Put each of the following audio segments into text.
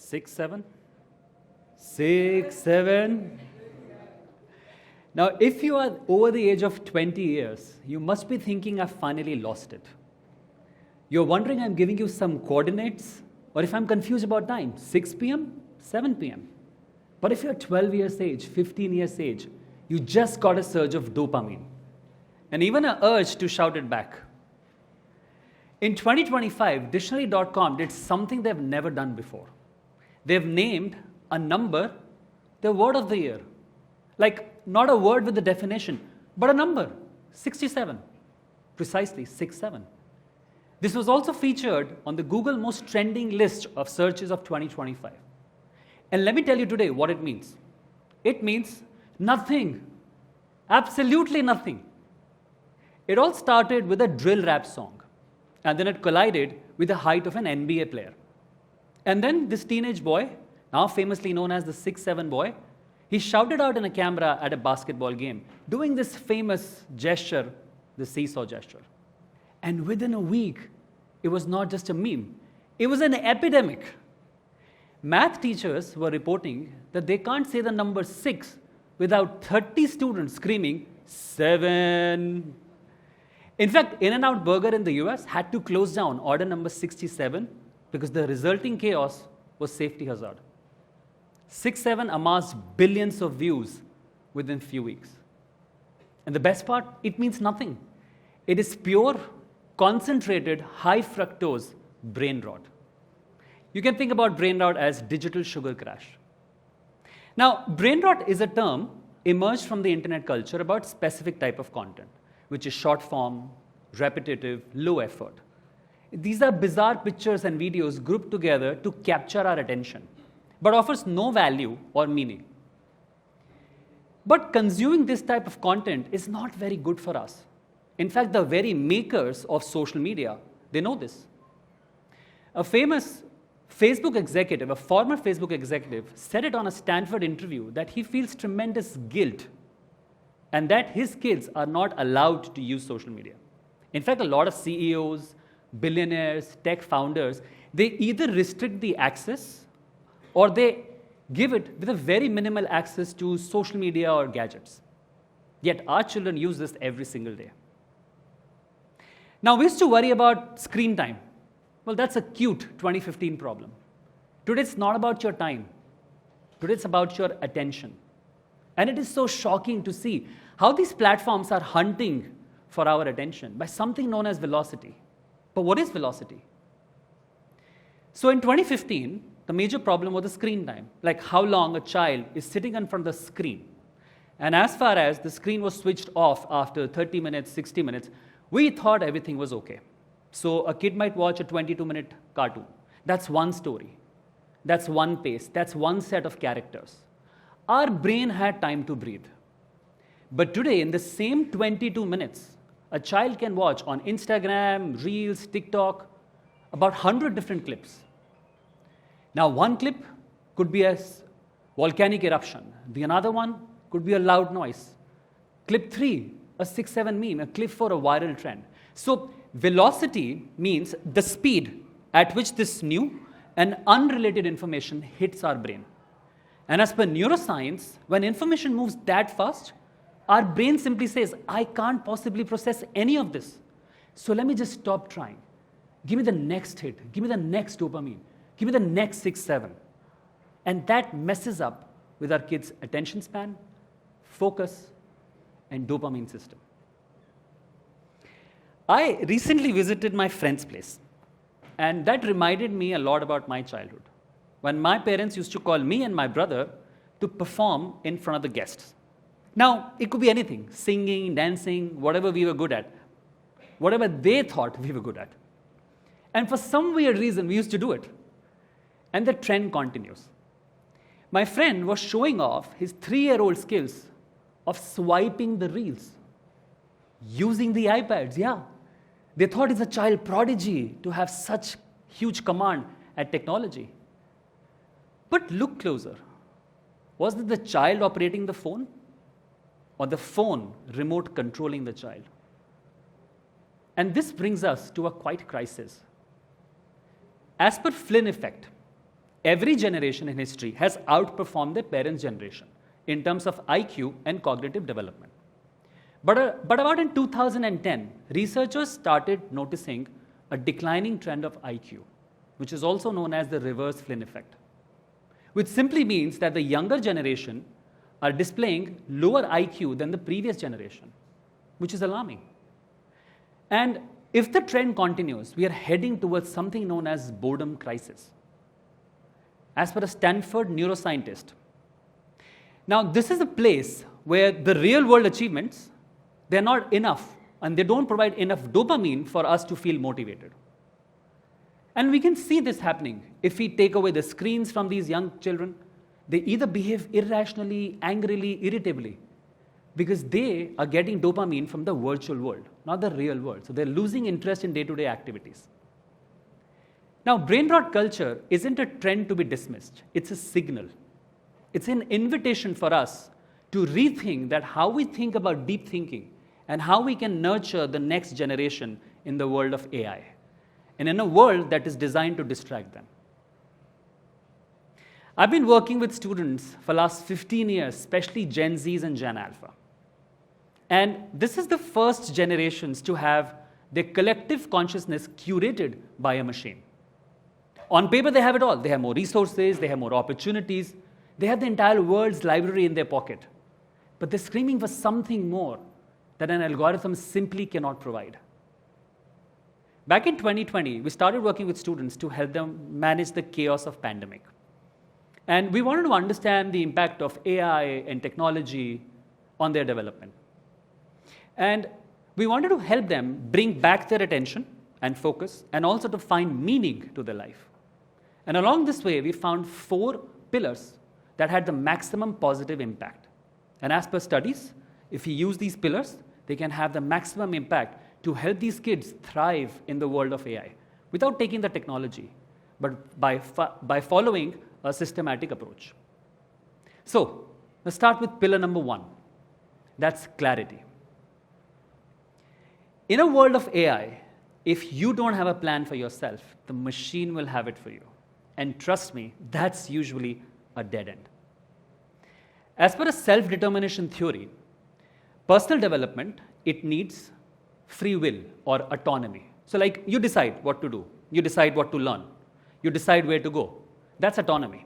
6, 7? 6, 7? Now, if you are over the age of 20 years, you must be thinking, I've finally lost it. You're wondering I'm giving you some coordinates, or if I'm confused about time, 6 p.m., 7 p.m. But if you're 12 years age, 15 years age, you just got a surge of dopamine, and even an urge to shout it back. In 2025, dictionary.com did something they've never done before. They've named a number the word of the year. Like, not a word with the definition, but a number, 67. Precisely, 67. This was also featured on the Google most trending list of searches of 2025. And let me tell you today what it means. It means nothing. Absolutely nothing. It all started with a drill rap song, and then it collided with the height of an NBA player. And then this teenage boy, now famously known as the 6'7" boy, he shouted out in a camera at a basketball game, doing this famous gesture, the seesaw gesture. And within a week, it was not just a meme, it was an epidemic. Math teachers were reporting that they can't say the number 6 without 30 students screaming, 7. In fact, In-N-Out Burger in the US had to close down order number 67 because the resulting chaos was safety hazard. 6-7 amassed billions of views within few weeks. And the best part, it means nothing. It is pure, concentrated, high fructose brain rot. You can think about brain rot as digital sugar crash. Now, brain rot is a term emerged from the internet culture about specific type of content, which is short form, repetitive, low effort. These are bizarre pictures and videos grouped together to capture our attention, but offers no value or meaning. But consuming this type of content is not very good for us. In fact, the very makers of social media, they know this. A famous Facebook executive, a former Facebook executive, said it on a Stanford interview that he feels tremendous guilt and that his kids are not allowed to use social media. In fact, a lot of CEOs, billionaires, tech founders, they either restrict the access or they give it with a very minimal access to social media or gadgets. Yet our children use this every single day. Now, we used to worry about screen time. Well, that's a cute 2015 problem. Today, it's not about your time. Today, it's about your attention. And it is so shocking to see how these platforms are hunting for our attention by something known as velocity. But what is velocity? So in 2015, the major problem was the screen time, like how long a child is sitting in front of the screen. And as far as the screen was switched off after 30 minutes, 60 minutes, we thought everything was okay. So a kid might watch a 22-minute cartoon. That's one story. That's one pace. That's one set of characters. Our brain had time to breathe. But today, in the same 22 minutes, a child can watch on Instagram, Reels, TikTok, about 100 different clips. Now, one clip could be a volcanic eruption. The another one could be a loud noise. Clip 3, a 6-7 meme, a clip for a viral trend. So velocity means the speed at which this new and unrelated information hits our brain. And as per neuroscience, when information moves that fast, our brain simply says, I can't possibly process any of this. So let me just stop trying. Give me the next hit. Give me the next dopamine. Give me the next 6-7. And that messes up with our kids' attention span, focus, and dopamine system. I recently visited my friend's place, and that reminded me a lot about my childhood, when my parents used to call me and my brother to perform in front of the guests. Now, it could be anything, singing, dancing, whatever we were good at, whatever they thought we were good at. And for some weird reason, we used to do it. And the trend continues. My friend was showing off his 3-year-old skills of swiping the reels, using the iPads, yeah. They thought he's a child prodigy to have such huge command at technology. But look closer. Was it the child operating the phone? Or the phone remote controlling the child? And this brings us to a quiet crisis. As per Flynn effect, every generation in history has outperformed their parents' generation in terms of IQ and cognitive development. But about in 2010, researchers started noticing a declining trend of IQ, which is also known as the reverse Flynn effect, which simply means that the younger generation are displaying lower IQ than the previous generation, which is alarming. And if the trend continues, we are heading towards something known as boredom crisis. As per a Stanford neuroscientist, now this is a place where the real world achievements, they're not enough and they don't provide enough dopamine for us to feel motivated. And we can see this happening. If we take away the screens from these young children, they either behave irrationally, angrily, irritably, because they are getting dopamine from the virtual world, not the real world. So they're losing interest in day-to-day activities. Now, brain rot culture isn't a trend to be dismissed. It's a signal. It's an invitation for us to rethink that how we think about deep thinking and how we can nurture the next generation in the world of AI, and in a world that is designed to distract them. I've been working with students for the last 15 years, especially Gen Zs and Gen Alpha. And this is the first generations to have their collective consciousness curated by a machine. On paper, they have it all. They have more resources, they have more opportunities, they have the entire world's library in their pocket. But they're screaming for something more that an algorithm simply cannot provide. Back in 2020, we started working with students to help them manage the chaos of pandemic. And we wanted to understand the impact of AI and technology on their development. And we wanted to help them bring back their attention and focus, and also to find meaning to their life. And along this way, we found 4 pillars that had the maximum positive impact. And as per studies, if you use these pillars, they can have the maximum impact to help these kids thrive in the world of AI without taking the technology, but by following a systematic approach. So, let's start with pillar number 1. That's clarity. In a world of AI, if you don't have a plan for yourself, the machine will have it for you. And trust me, that's usually a dead end. As per a self-determination theory, personal development, it needs free will or autonomy. So like you decide what to do, you decide what to learn, you decide where to go. That's autonomy.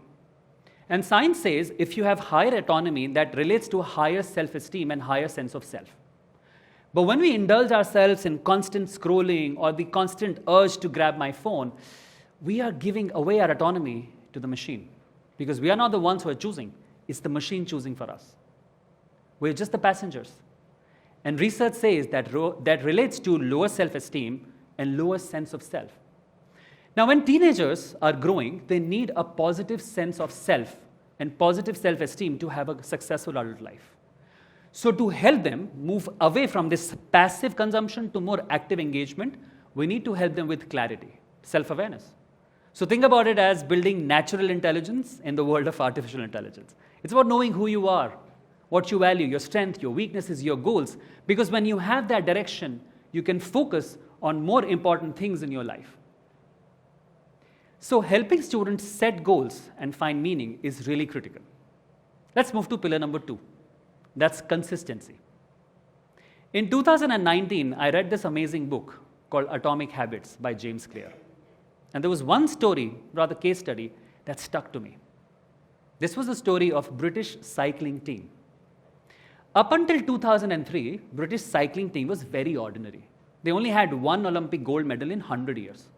And science says if you have higher autonomy, that relates to a higher self-esteem and higher sense of self. But when we indulge ourselves in constant scrolling or the constant urge to grab my phone, we are giving away our autonomy to the machine, because we are not the ones who are choosing. It's the machine choosing for us. We're just the passengers. And research says that that relates to lower self-esteem and lower sense of self. Now, when teenagers are growing, they need a positive sense of self and positive self-esteem to have a successful adult life. So to help them move away from this passive consumption to more active engagement, we need to help them with clarity, self-awareness. So think about it as building natural intelligence in the world of artificial intelligence. It's about knowing who you are, what you value, your strength, your weaknesses, your goals. Because when you have that direction, you can focus on more important things in your life. So helping students set goals and find meaning is really critical. Let's move to pillar number 2. That's consistency. In 2019, I read this amazing book called Atomic Habits by James Clear. And there was one story, rather case study, that stuck to me. This was a story of British cycling team. Up until 2003, British cycling team was very ordinary. They only had one Olympic gold medal in 100 years.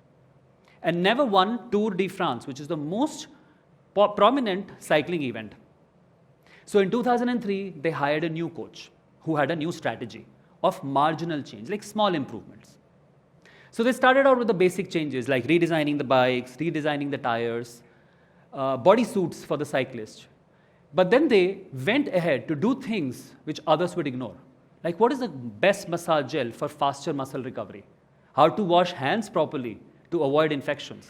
And never won Tour de France, which is the most prominent cycling event. So in 2003, they hired a new coach who had a new strategy of marginal change, like small improvements. So they started out with the basic changes, like redesigning the bikes, redesigning the tires, body suits for the cyclist. But then they went ahead to do things which others would ignore. Like, what is the best massage gel for faster muscle recovery? How to wash hands properly to avoid infections.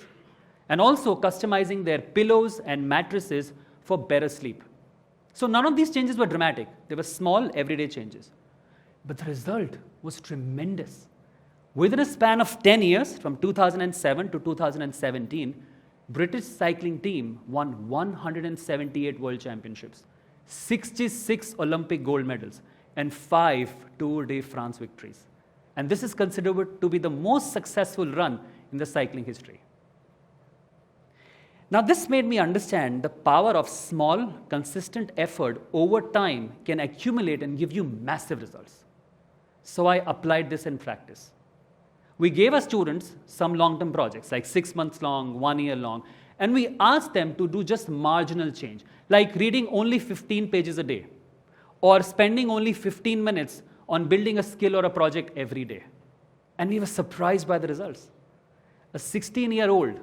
And also customizing their pillows and mattresses for better sleep. So none of these changes were dramatic. They were small, everyday changes. But the result was tremendous. Within a span of 10 years, from 2007 to 2017, British cycling team won 178 world championships, 66 Olympic gold medals, and 5 Tour de France victories. And this is considered to be the most successful run in the cycling history. Now, this made me understand the power of small, consistent effort over time can accumulate and give you massive results. So I applied this in practice. We gave our students some long-term projects, like 6 months long, 1 year long, and we asked them to do just marginal change, like reading only 15 pages a day, or spending only 15 minutes on building a skill or a project every day. And we were surprised by the results. A 16-year-old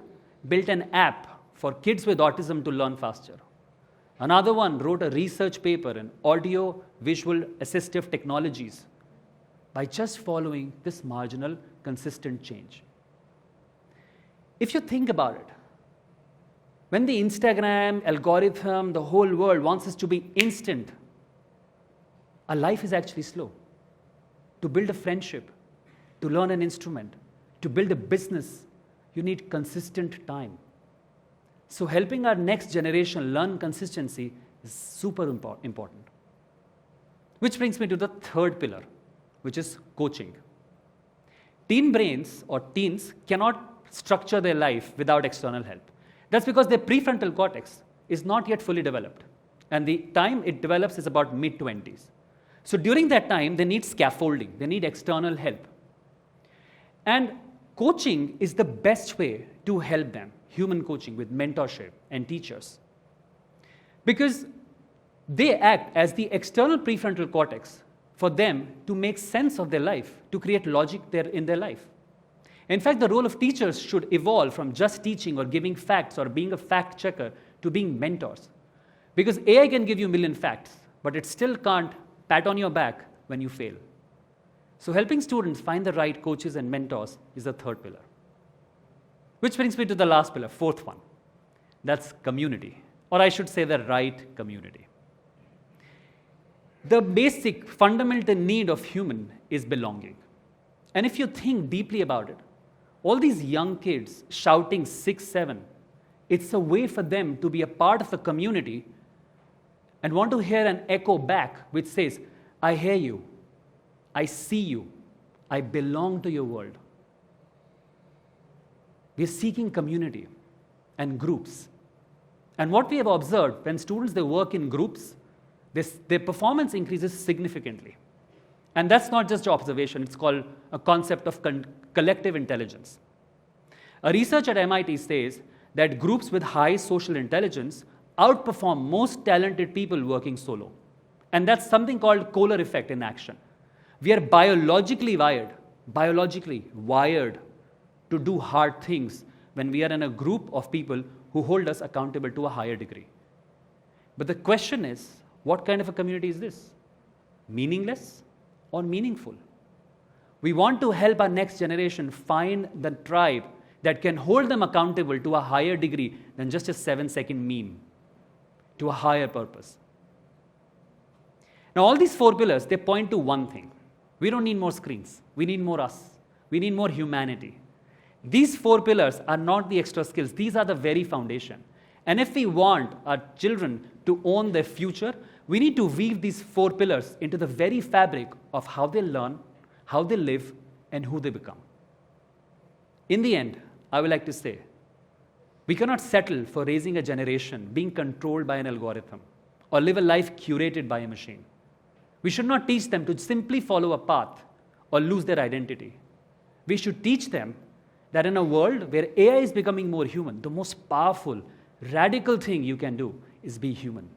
built an app for kids with autism to learn faster. Another one wrote a research paper in audio-visual assistive technologies by just following this marginal, consistent change. If you think about it, when the Instagram algorithm, the whole world wants us to be instant, our life is actually slow. To build a friendship, to learn an instrument, to build a business, you need consistent time. So helping our next generation learn consistency is super important. Which brings me to the third pillar, which is coaching. Teen brains or teens cannot structure their life without external help. That's because their prefrontal cortex is not yet fully developed. And the time it develops is about mid-20s. So during that time, they need scaffolding. They need external help. And coaching is the best way to help them, human coaching with mentorship and teachers. Because they act as the external prefrontal cortex for them to make sense of their life, to create logic in their life. In fact, the role of teachers should evolve from just teaching or giving facts or being a fact checker to being mentors. Because AI can give you a million facts, but it still can't pat on your back when you fail. So helping students find the right coaches and mentors is the third pillar. Which brings me to the last pillar, fourth one. That's community, or I should say the right community. The basic fundamental need of human is belonging. And if you think deeply about it, all these young kids shouting 6, 7, it's a way for them to be a part of a community and want to hear an echo back which says, I hear you, I see you, I belong to your world. We're seeking community and groups. And what we have observed when students they work in groups, their performance increases significantly. And that's not just observation, it's called a concept of collective intelligence. A research at MIT says that groups with high social intelligence outperform most talented people working solo. And that's something called Kohler effect in action. We are biologically wired to do hard things when we are in a group of people who hold us accountable to a higher degree. But the question is, what kind of a community is this? Meaningless or meaningful? We want to help our next generation find the tribe that can hold them accountable to a higher degree than just a 7-second meme, to a higher purpose. Now, all these 4 pillars, they point to one thing. We don't need more screens. We need more us. We need more humanity. These 4 pillars are not the extra skills. These are the very foundation. And if we want our children to own their future, we need to weave these 4 pillars into the very fabric of how they learn, how they live, and who they become. In the end, I would like to say, we cannot settle for raising a generation being controlled by an algorithm or live a life curated by a machine. We should not teach them to simply follow a path or lose their identity. We should teach them that in a world where AI is becoming more human, the most powerful, radical thing you can do is be human.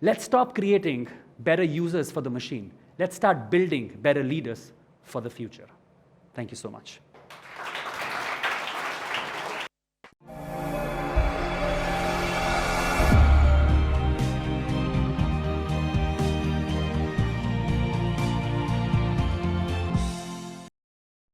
Let's stop creating better users for the machine. Let's start building better leaders for the future. Thank you so much.